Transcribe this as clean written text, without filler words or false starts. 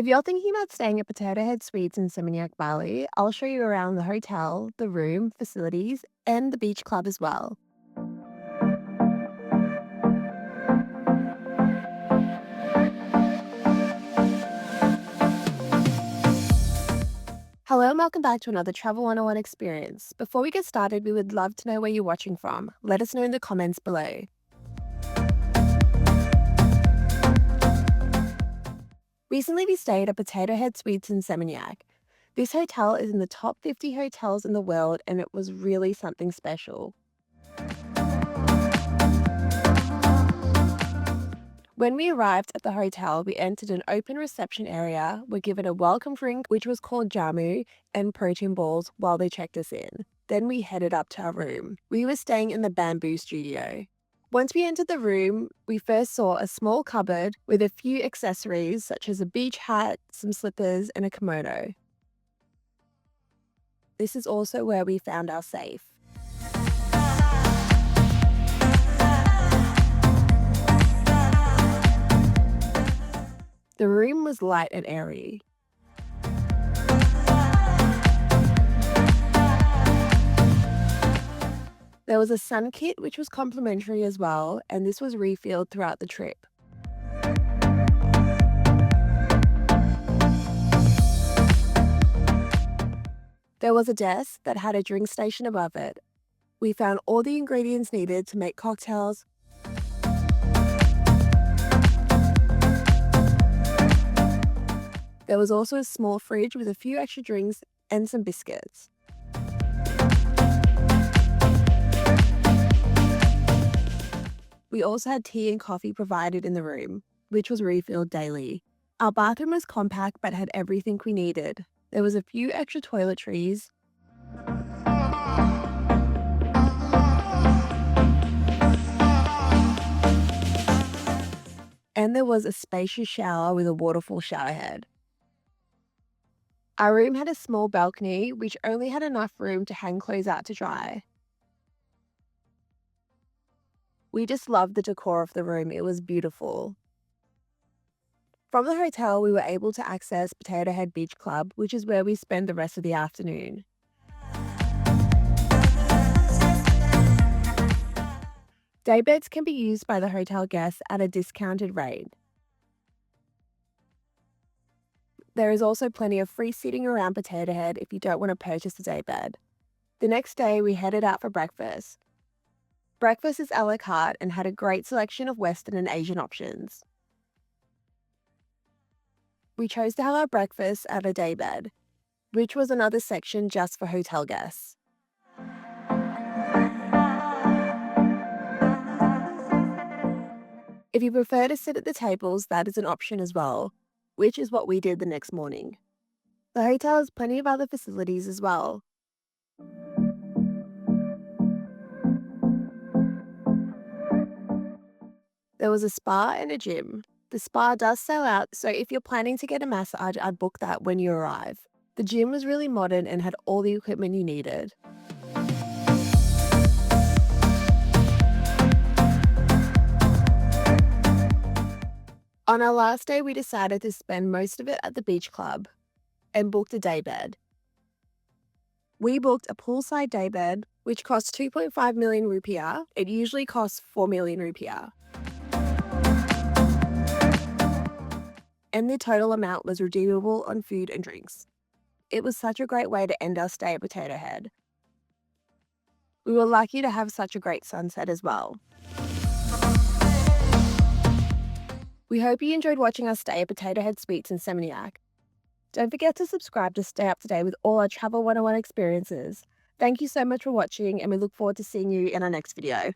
If you're thinking about staying at Potato Head Suites in Seminyak, Bali, I'll show you around the hotel, the room, facilities, and the beach club as well. Hello and welcome back to another Travel 101 experience. Before we get started, we would love to know where you're watching from. Let us know in the comments below. Recently, we stayed at Potato Head Suites in Seminyak. This hotel is in the top 50 hotels in the world and it was really something special. When we arrived at the hotel, we entered an open reception area, were given a welcome drink which was called jamu and protein balls while they checked us in. Then we headed up to our room. We were staying in the Bamboo studio. Once we entered the room, we first saw a small cupboard with a few accessories such as a beach hat, some slippers, and a kimono. This is also where we found our safe. The room was light and airy. There was a sun kit which was complimentary as well, and this was refilled throughout the trip. There was a desk that had a drink station above it. We found all the ingredients needed to make cocktails. There was also a small fridge with a few extra drinks and some biscuits. We also had tea and coffee provided in the room, which was refilled daily. Our bathroom was compact but had everything we needed. There was a few extra toiletries. And there was a spacious shower with a waterfall shower head. Our room had a small balcony, which only had enough room to hang clothes out to dry. We just loved the decor of the room, it was beautiful. From the hotel, we were able to access Potato Head Beach Club, which is where we spent the rest of the afternoon. Daybeds can be used by the hotel guests at a discounted rate. There is also plenty of free seating around Potato Head if you don't want to purchase a daybed. The next day, we headed out for breakfast. Breakfast is a la carte and had a great selection of Western and Asian options. We chose to have our breakfast at a daybed, which was another section just for hotel guests. If you prefer to sit at the tables, that is an option as well, which is what we did the next morning. The hotel has plenty of other facilities as well. There was a spa and a gym. The spa does sell out, so if you're planning to get a massage, I'd book that when you arrive. The gym was really modern and had all the equipment you needed. On our last day, we decided to spend most of it at the beach club and booked a daybed. We booked a poolside daybed, which cost 2.5 million rupiah. It usually costs 4 million rupiah. And the total amount was redeemable on food and drinks. It was such a great way to end our stay at Potato Head. We were lucky to have such a great sunset as well. We hope you enjoyed watching us stay at Potato Head Suites in Seminyak. Don't forget to subscribe to stay up to date with all our Travel 101 experiences. Thank you so much for watching and we look forward to seeing you in our next video.